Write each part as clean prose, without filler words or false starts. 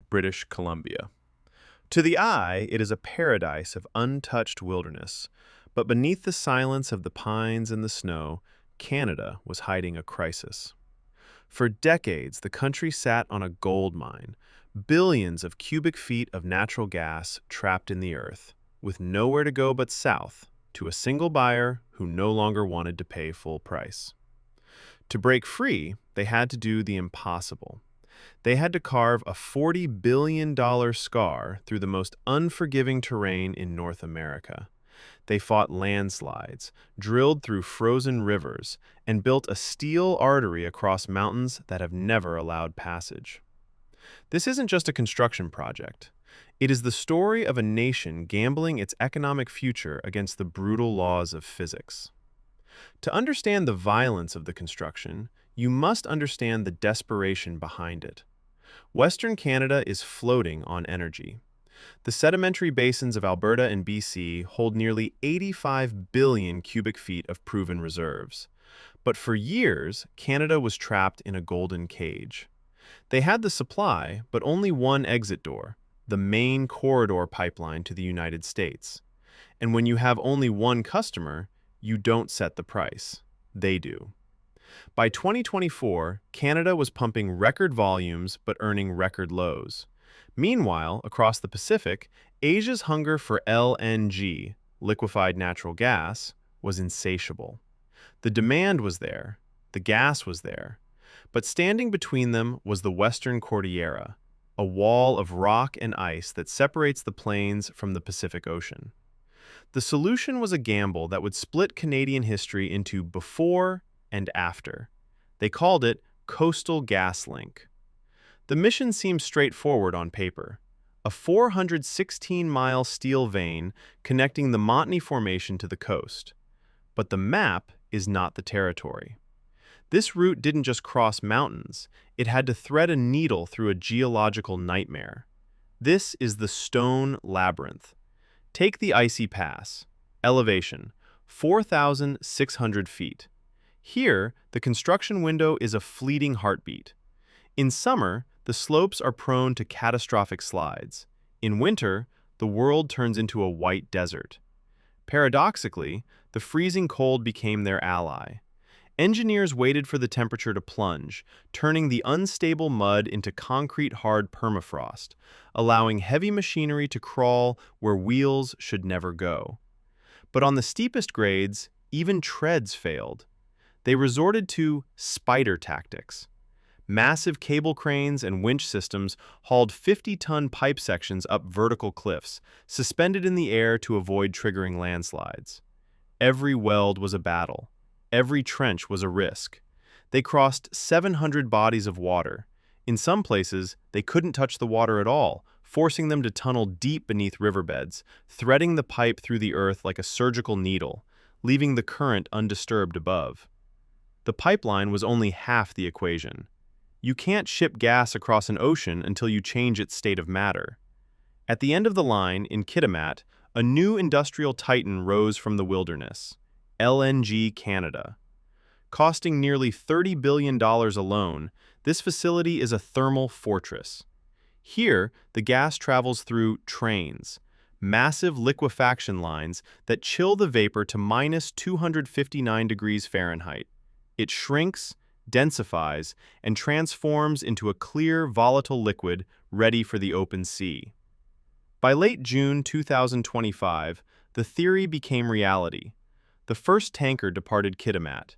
British Columbia. To the eye, it is a paradise of untouched wilderness, but beneath the silence of the pines and the snow, Canada was hiding a crisis. For decades, the country sat on a gold mine, billions of cubic feet of natural gas trapped in the earth, with nowhere to go but south, to a single buyer who no longer wanted to pay full price. To break free, they had to do the impossible. They had to carve a $40 billion scar through the most unforgiving terrain in North America. They fought landslides, drilled through frozen rivers, and built a steel artery across mountains that have never allowed passage. This isn't just a construction project. It is the story of a nation gambling its economic future against the brutal laws of physics. To understand the violence of the construction, you must understand the desperation behind it. Western Canada is floating on energy. The sedimentary basins of Alberta and BC hold nearly 85 billion cubic feet of proven reserves. But for years, Canada was trapped in a golden cage. They had the supply, but only one exit door, the main corridor pipeline to the United States. And when you have only one customer, you don't set the price. They do. By 2024, Canada was pumping record volumes but earning record lows. Meanwhile, across the Pacific, Asia's hunger for LNG, liquefied natural gas, was insatiable. The demand was there, the gas was there, but standing between them was the Western Cordillera, a wall of rock and ice that separates the plains from the Pacific Ocean. The solution was a gamble that would split Canadian history into before and after. They called it Coastal GasLink. The mission seems straightforward on paper. A 416-mile steel vein connecting the Montney Formation to the coast. But the map is not the territory. This route didn't just cross mountains, it had to thread a needle through a geological nightmare. This is the Stone Labyrinth. Take the Icy Pass. Elevation, 4,600 feet. Here, the construction window is a fleeting heartbeat. In summer, the slopes are prone to catastrophic slides. In winter, the world turns into a white desert. Paradoxically, the freezing cold became their ally. Engineers waited for the temperature to plunge, turning the unstable mud into concrete-hard permafrost, allowing heavy machinery to crawl where wheels should never go. But on the steepest grades, even treads failed. They resorted to spider tactics. Massive cable cranes and winch systems hauled 50-ton pipe sections up vertical cliffs, suspended in the air to avoid triggering landslides. Every weld was a battle. Every trench was a risk. They crossed 700 bodies of water. In some places, they couldn't touch the water at all, forcing them to tunnel deep beneath riverbeds, threading the pipe through the earth like a surgical needle, leaving the current undisturbed above. The pipeline was only half the equation. You can't ship gas across an ocean until you change its state of matter. At the end of the line, in Kitimat, a new industrial titan rose from the wilderness. LNG Canada. Costing nearly $30 billion alone, this facility is a thermal fortress. Here, the gas travels through trains, massive liquefaction lines that chill the vapor to minus 259 degrees Fahrenheit. It shrinks, densifies, and transforms into a clear, volatile liquid ready for the open sea. By late June 2025, the theory became reality. The first tanker departed Kitimat.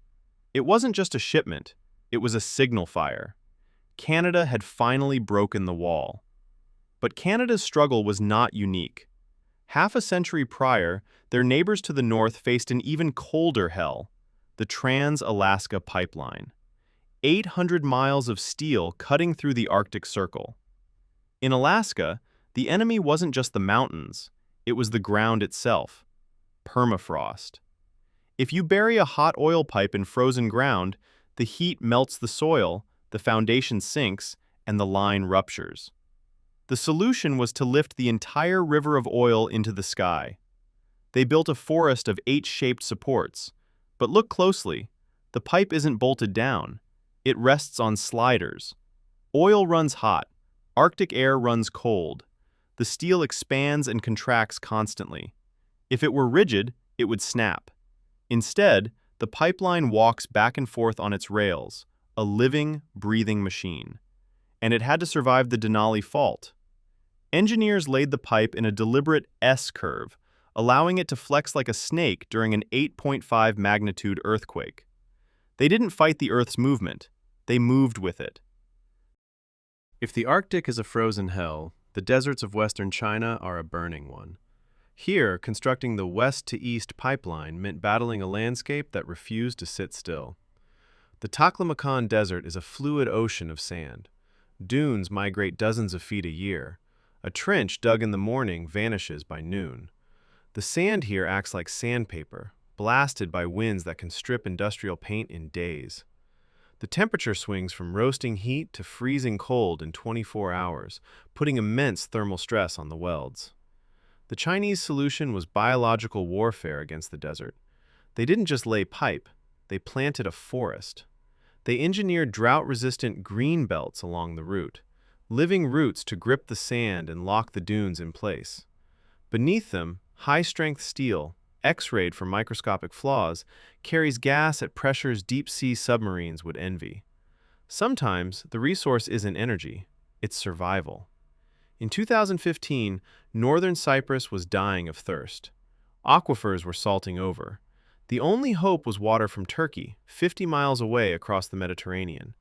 It wasn't just a shipment, it was a signal fire. Canada had finally broken the wall. But Canada's struggle was not unique. Half a century prior, their neighbors to the north faced an even colder hell, the Trans-Alaska Pipeline. 800 miles of steel cutting through the Arctic Circle. In Alaska, the enemy wasn't just the mountains, it was the ground itself. Permafrost. If you bury a hot oil pipe in frozen ground, the heat melts the soil, the foundation sinks, and the line ruptures. The solution was to lift the entire river of oil into the sky. They built a forest of H-shaped supports. But look closely. The pipe isn't bolted down. It rests on sliders. Oil runs hot. Arctic air runs cold. The steel expands and contracts constantly. If it were rigid, it would snap. Instead, the pipeline walks back and forth on its rails, a living, breathing machine. And it had to survive the Denali Fault. Engineers laid the pipe in a deliberate S-curve, allowing it to flex like a snake during an 8.5 magnitude earthquake. They didn't fight the Earth's movement. They moved with it. If the Arctic is a frozen hell, the deserts of western China are a burning one. Here, constructing the west-to-east pipeline meant battling a landscape that refused to sit still. The Taklamakan Desert is a fluid ocean of sand. Dunes migrate dozens of feet a year. A trench dug in the morning vanishes by noon. The sand here acts like sandpaper, blasted by winds that can strip industrial paint in days. The temperature swings from roasting heat to freezing cold in 24 hours, putting immense thermal stress on the welds. The Chinese solution was biological warfare against the desert. They didn't just lay pipe, they planted a forest. They engineered drought-resistant green belts along the route, living roots to grip the sand and lock the dunes in place. Beneath them, high-strength steel, X-rayed for microscopic flaws, carries gas at pressures deep-sea submarines would envy. Sometimes, the resource isn't energy, it's survival. In 2015, northern Cyprus was dying of thirst. Aquifers were salting over. The only hope was water from Turkey, 50 miles away across the Mediterranean.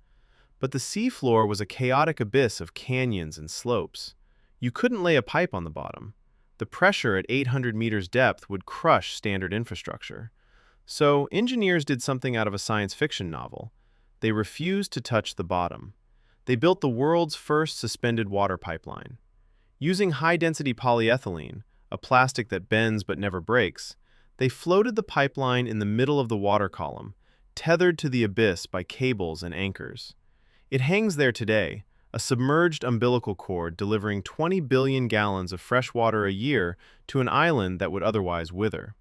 But the seafloor was a chaotic abyss of canyons and slopes. You couldn't lay a pipe on the bottom. The pressure at 800 meters depth would crush standard infrastructure. So, engineers did something out of a science fiction novel. They refused to touch the bottom. They built the world's first suspended water pipeline. Using high-density polyethylene, a plastic that bends but never breaks, they floated the pipeline in the middle of the water column, tethered to the abyss by cables and anchors. It hangs there today, a submerged umbilical cord delivering 20 billion gallons of fresh water a year to an island that would otherwise wither.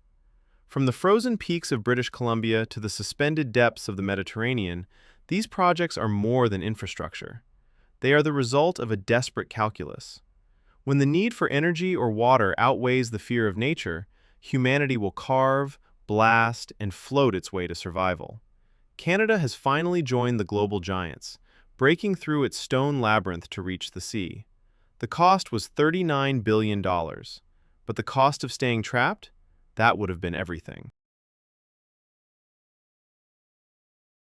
From the frozen peaks of British Columbia to the suspended depths of the Mediterranean, these projects are more than infrastructure. They are the result of a desperate calculus. When the need for energy or water outweighs the fear of nature, humanity will carve, blast, and float its way to survival. Canada has finally joined the global giants, breaking through its stone labyrinth to reach the sea. The cost was $39 billion, but the cost of staying trapped? That would have been everything.